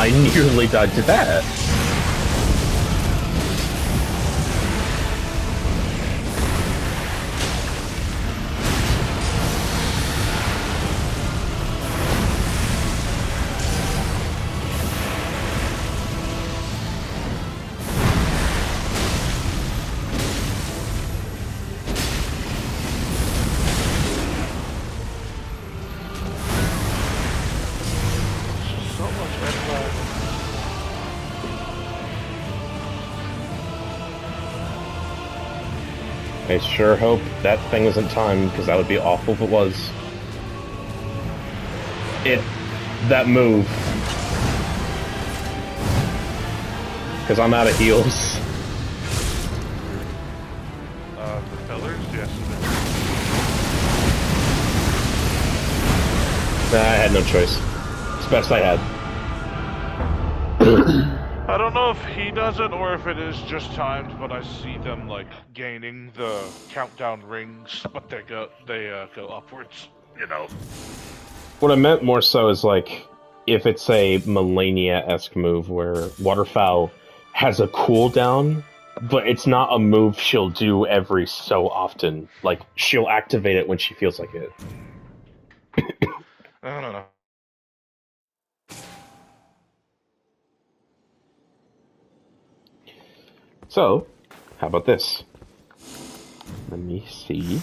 I nearly died to that. I sure hope that thing isn't timed, because that would be awful if it was. That move. Because I'm out of heals. The pillars, yes. Nah, I had no choice. It's the best I had. I don't know if he does it or if it is just timed, but I see them like gaining the countdown rings, but they go upwards. You know. What I meant more so is like if it's a Melania-esque move where Waterfowl has a cooldown, but it's not a move she'll do every so often. Like she'll activate it when she feels like it. I don't know. So, how about this? Let me see.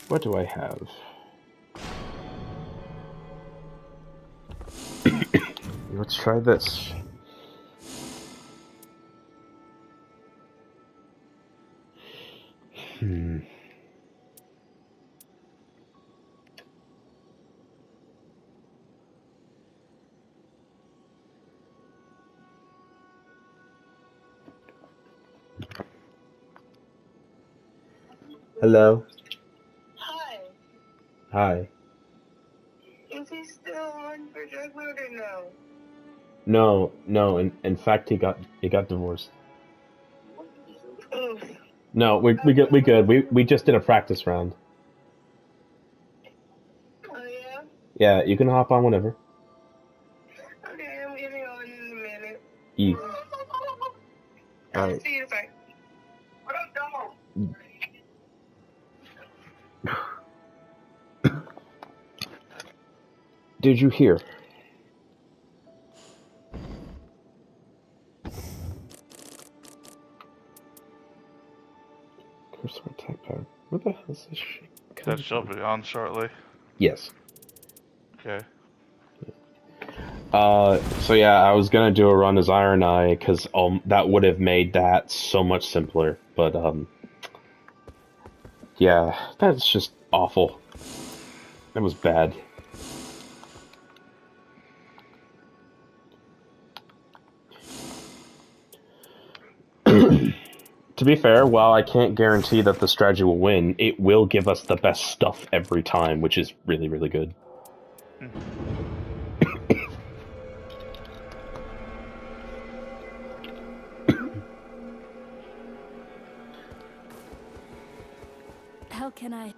What do I have? Let's try this. Hello. Hi. Hi. Is he still on for drug mode or no? No. In fact, he got divorced. Oof. No, we good. We just did a practice round. Oh yeah? Yeah, you can hop on whenever. Okay, I'm getting on in a minute. E. I'll Alright. see you in a sec. What up, dog? Did you hear? Cursor attack pad. Where the hell is this shit? That shall be on shortly. Yes. Okay. So yeah, I was gonna do a run as Iron Eye, because that would have made that so much simpler, but yeah, that's just awful. That was bad. To be fair, while I can't guarantee that the strategy will win, it will give us the best stuff every time, which is really, really good. How can I?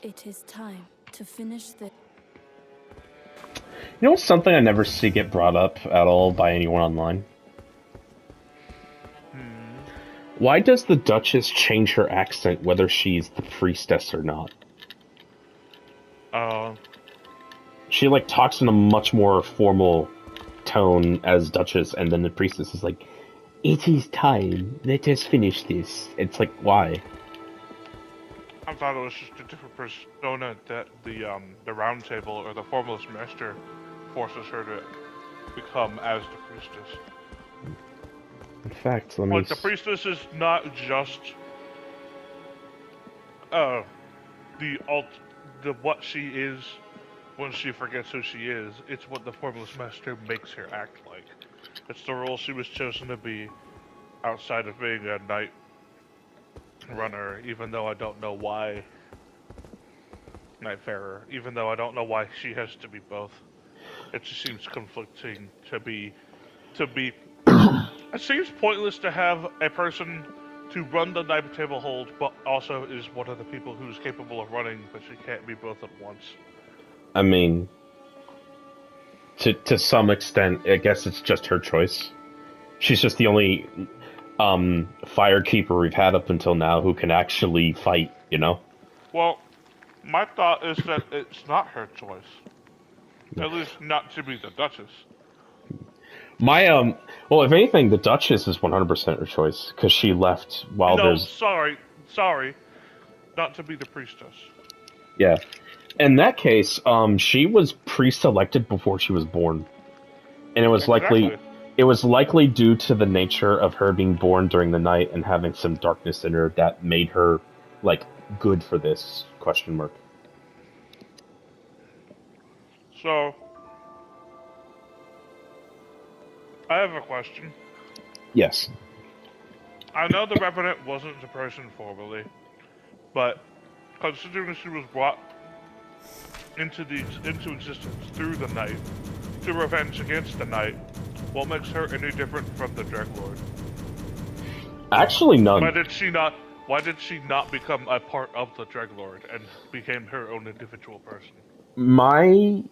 It is time to finish the. You know what's something I never see get brought up at all by anyone online? Why does the Duchess change her accent whether she's the priestess or not? She like talks in a much more formal tone as Duchess, and then the priestess is like, "It is time. Let us finish this." It's like, why? I thought it was just a different persona that the round table or the Formless Master forces her to become as the priestess. In fact, let me. Like the priestess is not just the what she is when she forgets who she is. It's what the Formless Master makes her act like. It's the role she was chosen to be outside of being a knight runner, even though I don't know why. Nightfarer, even though I don't know why she has to be both. It just seems conflicting to be. It seems pointless to have a person to run the Night Table hold, but also is one of the people who's capable of running, but she can't be both at once. I mean, to some extent, I guess it's just her choice. She's just the only firekeeper we've had up until now who can actually fight, you know? Well, my thought is that it's not her choice. At least not to be the Duchess. My, well, if anything, the Duchess is 100% her choice, because she left while No, there's... sorry. Not to be the priestess. Yeah. In that case, she was pre-selected before she was born. And Exactly. it was likely due to the nature of her being born during the night and having some darkness in her that made her, like, good for this, question mark. So, I have a question. Yes. I know the Revenant wasn't the person formerly, but considering she was brought into existence through the night, to revenge against the night, what makes her any different from the Dreadlord? Actually, none. Why did she not become a part of the Dreadlord and became her own individual person?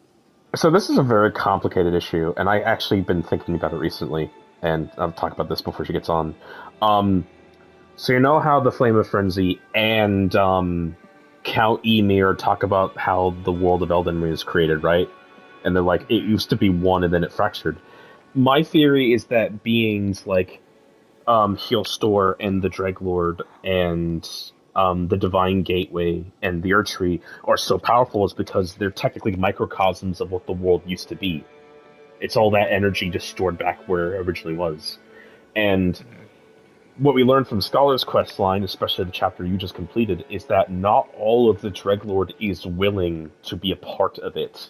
So this is a very complicated issue, and I actually been thinking about it recently, and I'll talk about this before she gets on. So you know how the Flame of Frenzy and Count Emir talk about how the world of Elden Ring is created, right? And they're like, it used to be one and then it fractured. My theory is that beings like Healstore and the Dreglord and the Divine Gateway and the Erdtree are so powerful is because they're technically microcosms of what the world used to be. It's all that energy just stored back where it originally was. And what we learned from Scholar's quest line, especially the chapter you just completed, is that not all of the Dreglord is willing to be a part of it.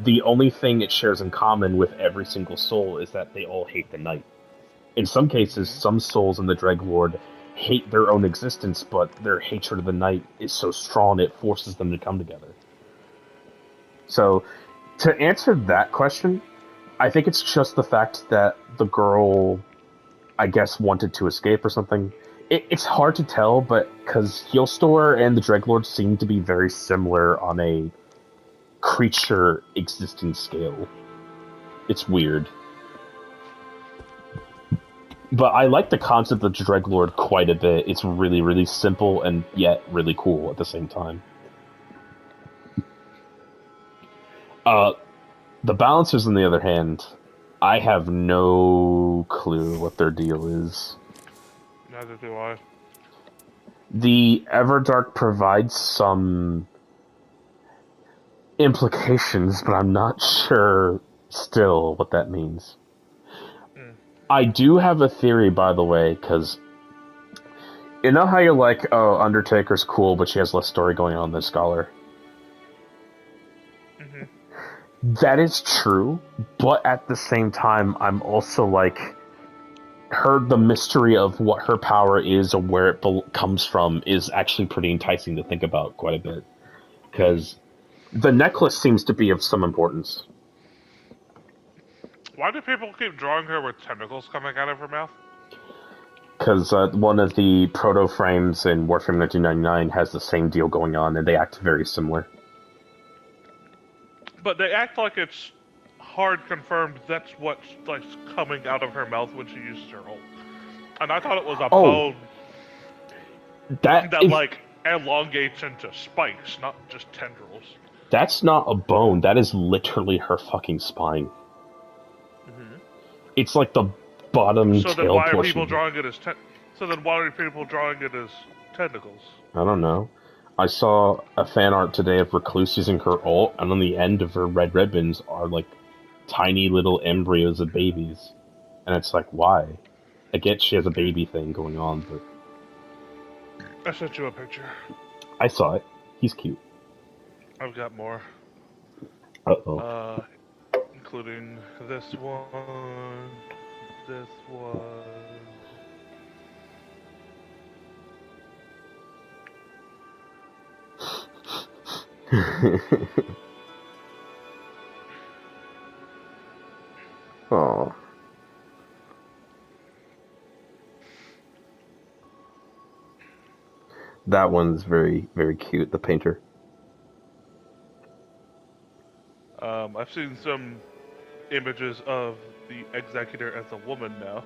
The only thing it shares in common with every single soul is that they all hate the night. In some cases, some souls in the Dreglord hate their own existence, but their hatred of the night is so strong it forces them to come together. So, to answer that question, I think it's just the fact that the girl, I guess, wanted to escape or something. It's hard to tell, but because Healstore and the Dreglord seem to be very similar on a creature existing scale. It's weird. But I like the concept of Dreglord quite a bit. It's really, really simple and yet really cool at the same time. The Balancers, on the other hand, I have no clue what their deal is. Neither do I. The Everdark provides some implications, but I'm not sure still what that means. I do have a theory, by the way, because you know how you're like, oh, Undertaker's cool, but she has less story going on than Scholar? That is true, but at the same time, I'm also like, the mystery of what her power is or where it comes from is actually pretty enticing to think about quite a bit. Because the necklace seems to be of some importance. Why do people keep drawing her with tentacles coming out of her mouth? Because one of the proto frames in Warframe 1999 has the same deal going on, and they act very similar. But they act like it's hard confirmed that's what's like coming out of her mouth when she uses her ult. And I thought it was a bone that like elongates into spikes, not just tendrils. That's not a bone. That is literally her fucking spine. It's like the bottom So tail then why are portion. people drawing it as So then why are people drawing it as tentacles? I don't know. I saw a fan art today of Recluse using her ult, and on the end of her red ribbons are like tiny little embryos of babies. And it's like, why? I get she has a baby thing going on, but... I sent you a picture. I saw it. He's cute. I've got more. Uh-oh. Including this one, this one. Oh. That one's very, very cute, the painter. I've seen some images of the Executor as a woman now.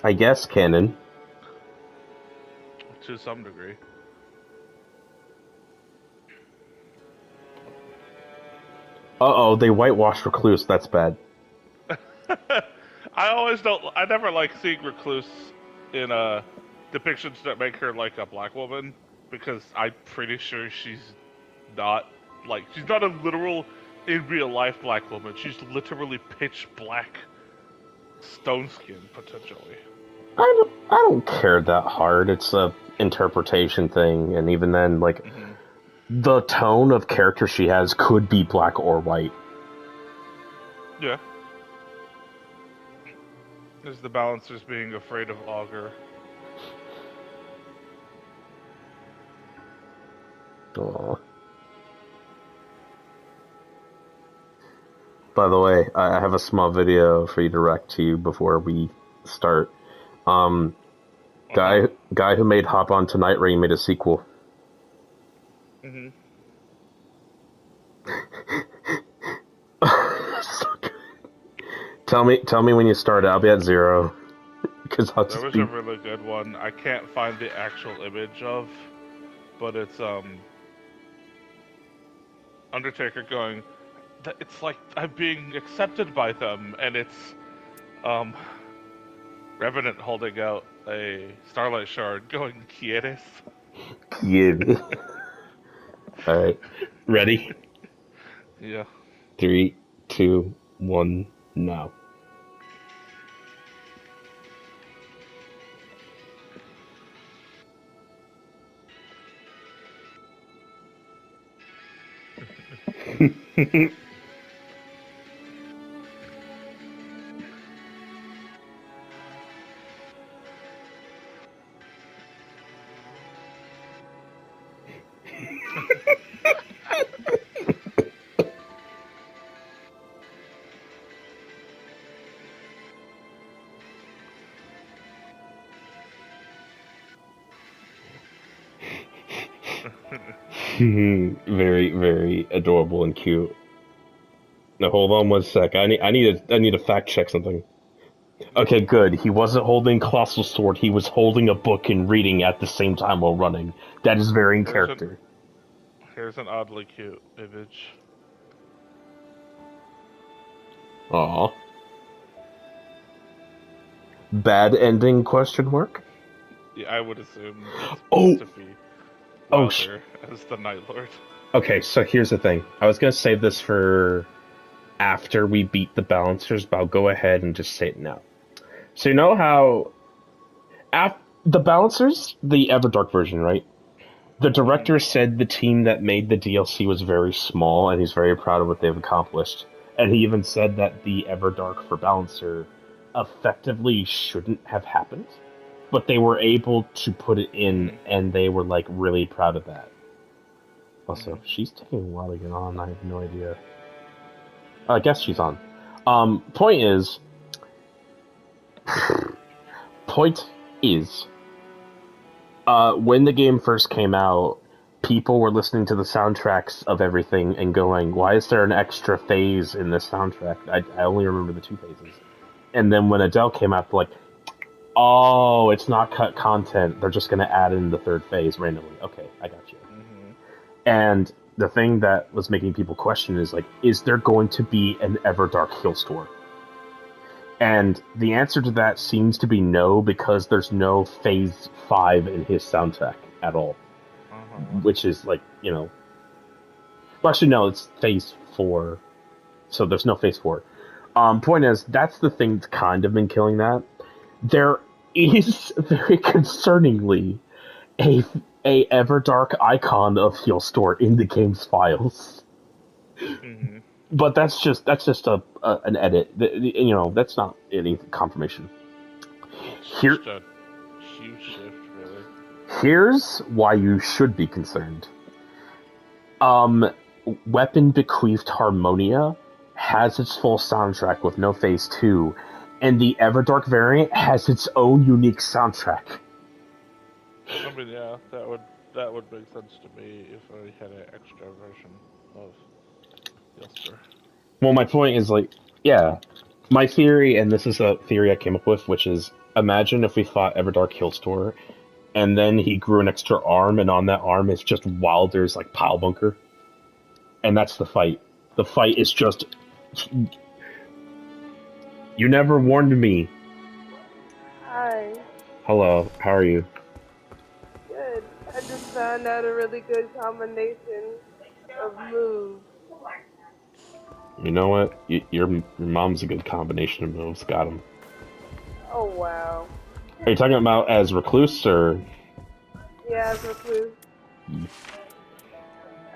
I guess canon. To some degree. Uh-oh, they whitewashed Recluse. That's bad. I never like seeing Recluse in depictions that make her like a black woman, because I'm pretty sure she's not a literal in real life black woman. She's literally pitch black stone skin potentially. I don't care that hard. It's a interpretation thing, and even then, like, the tone of character she has could be black or white. Yeah. There's the Balancers being afraid of Augur. Aww. By the way, I have a small video for you to direct to you before we start. Guy who made Hop On to NIGHTREIGN made a sequel. So good. Tell me when you start. I'll be at 0. Because I'll just There was a really good one. I can't find the actual image of, but it's Undertaker going, it's like I'm being accepted by them, and it's Revenant holding out a Starlight Shard going, ¿Quieres? Yeah. Alright. Ready? Yeah. 3, 2, 1, now. Very, very adorable and cute. Now hold on one sec. I need to fact check something. Okay, good. He wasn't holding Colossal Sword. He was holding a book and reading at the same time while running. That is very in character. Here's an oddly cute image. Aww. Bad ending? Question mark. Yeah, I would assume. Oh. To be Wilder as the Night Lord. Okay, so here's the thing. I was gonna save this for after we beat the Balancers, but I'll go ahead and just say it now. So you know how the Balancers, the Everdark version, right? The director said the team that made the DLC was very small, and he's very proud of what they've accomplished. And he even said that the Everdark for Balancer effectively shouldn't have happened, but they were able to put it in, and they were like really proud of that. Also, she's taking a while to get on. I have no idea. I guess she's on. Point is, when the game first came out, people were listening to the soundtracks of everything and going, why is there an extra phase in this soundtrack? I only remember the 2 phases. And then when Adele came out, they're like, oh, it's not cut content. They're just going to add in the 3rd phase randomly. Okay, I got you. And the thing that was making people question is, like, is there going to be an Everdark heal store? And the answer to that seems to be no, because there's no Phase 5 in his soundtrack at all. Which is, like, you know... Well, actually, no, it's Phase 4. So there's no Phase 4. Point is, that's the thing that's kind of been killing that. There is, very concerningly, a Everdark icon of heal store in the game's files. But that's just an edit. You know, that's not any confirmation. Here, just a huge shift, really. Here's why you should be concerned. Weapon Bequeathed Harmonia has its full soundtrack with no Phase 2, and the Everdark variant has its own unique soundtrack. I mean, yeah, that would make sense to me if I had an extra version of Yester. Well, my point is like, yeah, my theory, and this is a theory I came up with, which is imagine if we fought Everdark Hillstore, and then he grew an extra arm, and on that arm is just Wilder's like pile bunker, and that's the fight. The fight is just you never warned me. Hi. Hello, how are you? Good. I just found out a really good combination of moves. You know what? Your mom's a good combination of moves. Got him. Oh wow. Are you talking about as recluse or? Yeah, as a clue.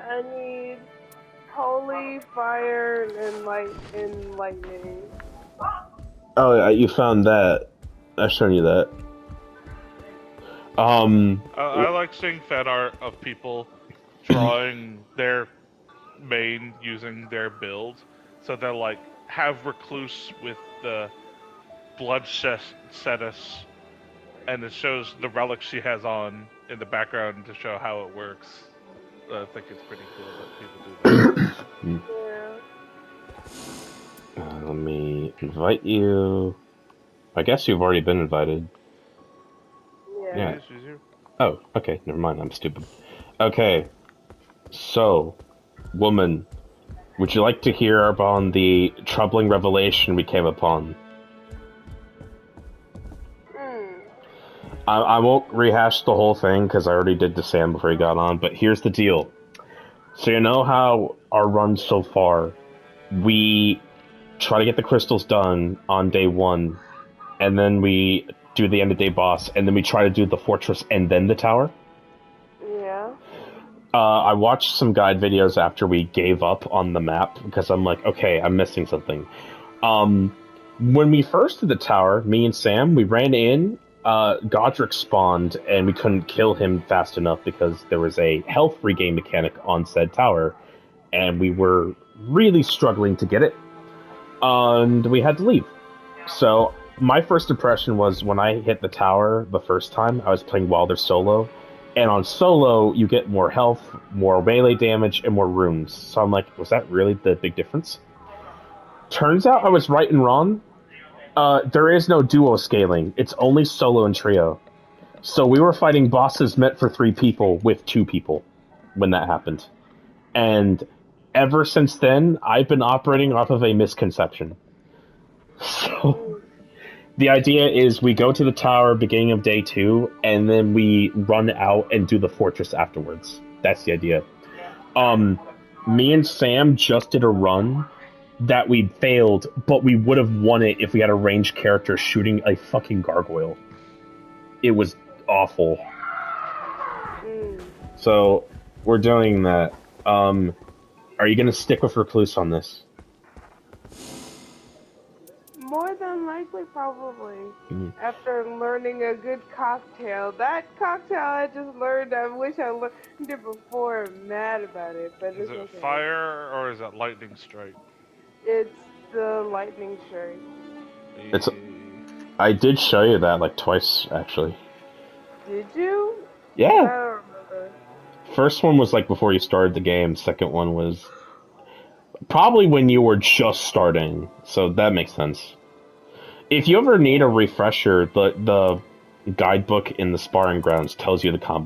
I need holy fire and lightning. Oh, yeah, you found that. I've shown you that. I like seeing fan art of people drawing their main using their build. So they'll like have recluse with the blood Cetus, and it shows the relic she has on in the background to show how it works. I think it's pretty cool that people do that. Yeah. Let me invite you. I guess you've already been invited. Yeah. Yeah. Oh, okay. Never mind. I'm stupid. Okay. So, woman, would you like to hear upon the troubling revelation we came upon? I won't rehash the whole thing because I already did to Sam before he got on, but here's the deal. So you know how our run so far, we try to get the crystals done on day 1, and then we do the end of day boss, and then we try to do the fortress and then the tower? Yeah. I watched some guide videos after we gave up on the map, because I'm like, okay, I'm missing something. When we first did the tower, me and Sam, we ran in, Godric spawned, and we couldn't kill him fast enough because there was a health regain mechanic on said tower, and we were really struggling to get it, and we had to leave. So, my first impression was when I hit the tower the first time, I was playing Wilder solo, and on solo, you get more health, more melee damage, and more runes. So I'm like, was that really the big difference? Turns out I was right and wrong. There is no duo scaling. It's only solo and trio. So we were fighting bosses meant for 3 people with 2 people when that happened. And ever since then, I've been operating off of a misconception. So the idea is we go to the tower beginning of day 2, and then we run out and do the fortress afterwards. That's the idea. Me and Sam just did a run that we failed, but we would have won it if we had a ranged character shooting a fucking gargoyle. It was awful. So, we're doing that. Are you gonna stick with Recluse on this? More than likely, probably. After learning a good cocktail. That cocktail I just learned, I wish I learned it before. I'm mad about it, but Is it's it okay. fire or is it lightning strike? It's the lightning strike. It's. I did show you that like twice, actually. Did you? Yeah. I don't remember. First one was like before you started the game. Second one was probably when you were just starting. So that makes sense. If you ever need a refresher, the guidebook in the sparring grounds tells you the combination.